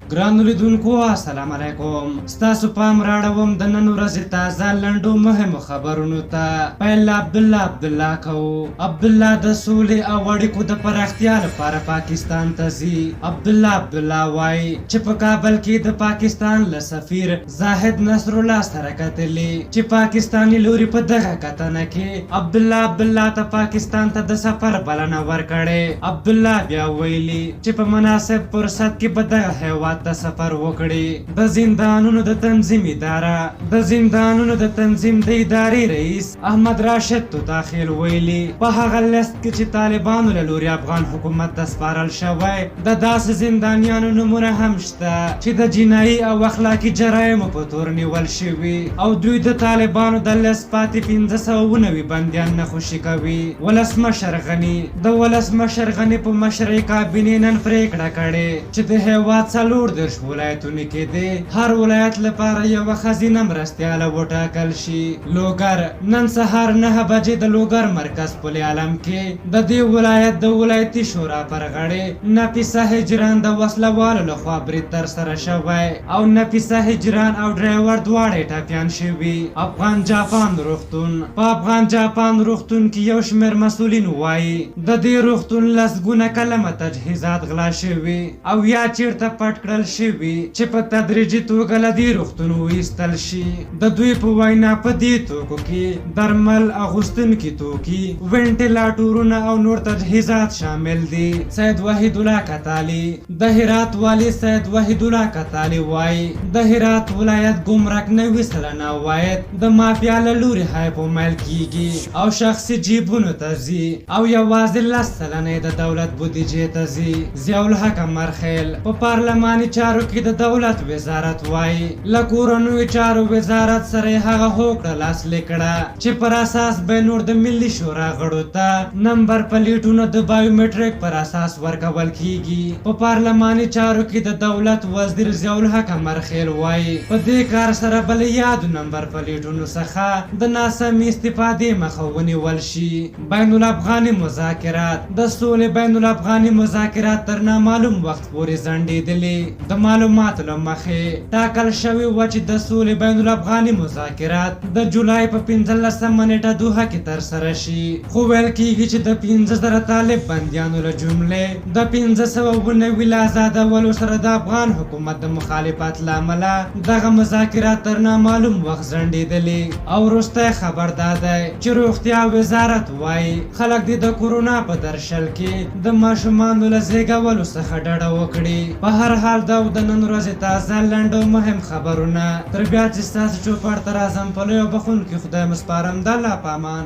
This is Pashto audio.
ګرانو لیدونکو السلام علیکم. ستاسو پام راړوم د نن ورځې تازه لنډو مهمو خبرونو ته. پیل عبدالله کوو. عبدالله د سولې او اړیکو د پراختیا لپاره پاکستان ته ځي. عبدالله وایي چې په کابل کې د پاکستان له سفیر زاهد نصرالله سره کتلي چې پاکستاني لوري په دغه کتنه کې عبدالله ته پاکستان ته د سفر بلنه ورکړې. عبدالله بیا ویلي چې په مناسب فرصت کې به دغه هیواد ته سفر وکړي. د زندانونو د تنظیم د ادارې رئیس احمد راشد توتاخیل ویلي په هغه لست کې چې طالبانو له لوري افغان حکومت ته سپارل شوی د داسې زندانیانو نمونه هم شته چې د جنایي او اخلاقي جرایمو په تور نیول شوي او دوی د طالبانو د لست پاتې 1590 بندیان نخوشي کوي. ولسمشر غني په مشرۍ کابینې نن پرېکړه کړې چې د هیواد څلور دېرش ولایتونو کې د هر ولایت لپاره یوه ښځینه مرستیاله وټاکل شي. لوګر نن سهار 9 بجې د لوګر مرکز پل عالم کې د دې ولایت د ولایتي شورا پر غړې نفیسه هجران د وسلوالو لخوا برید ترسره شوی او نفیسه هجران او ډرایور دواړه ټپیان شوي. په افغان جاپان روغتون کې یو شمېر مسؤلین وایي د دې روغتون لسګونه کلمه تجهیزات غلا شوي او یا چیرته پټ کړل شوي چې په تدریجي توګه له دې روغتونو وایستل شي. د دوی په وینا په دې توکو کې درمل، اغوستونکي توکي، وینټیلیټرونه او نور تجهیزات شامل دي. سید وحید الله کتالي د هرات والی سید وحید الله کتالي وایي د هرات ولایت ګمرک 90% عواید د مافیا له لوري هایپومایل کیږي او شخصي جیبونو ته ځي او یوازې 10% د دولت بودیجې ته ځي. ضیاءالحق مرخیل په پارلماني چارو کې د دولت وزارت وایي له کورنیو چارو وزارت سره هغه هوکړه لاسلیک کړه چې پر اساس به نور د ملي شورا غړو ته نمبر پلیټونو د بایومټریک پر اساس ورکول کیږي. په پارلماني چارو کې د دولت وزیر ضیاءالحق مرخیل وایي په دې کار سره بل یاد نمبر پلیټونو څخه د ناسمې استفادې مخه ونیول شي. بین الافغاني مذاکرات د سولې بین الافغاني مذاکرات تر نامعلوم وخت پورې ځنډېدلي. د معلوماتو له مخې ټاکل شوي و چې د سولې بین الافغاني مذاکرات د جولای په 15 نیټه دوحه کې ترسره شي، خو ویل کېږي چې د 15,000 طالب بندیانو له جملې د 590 له آزادولو سره د افغان حکومت د مخالفت له امله دغه مذاکرات تر نامعلوم وخت ځنډېدلي. او وروستی خبر دا دی چې روغتیا وزارت وایي خلک دې د کورونا په درشل کې د ماشومانو له زیږولو څخه ډډه وکړي. په هر حال دا د نن ورځې تازه لنډ او مهم خبرونه تر بیا چې ستاسو چوپړ ته راځم په لویو بخښونکي خدای مسپارم. د الله په امان.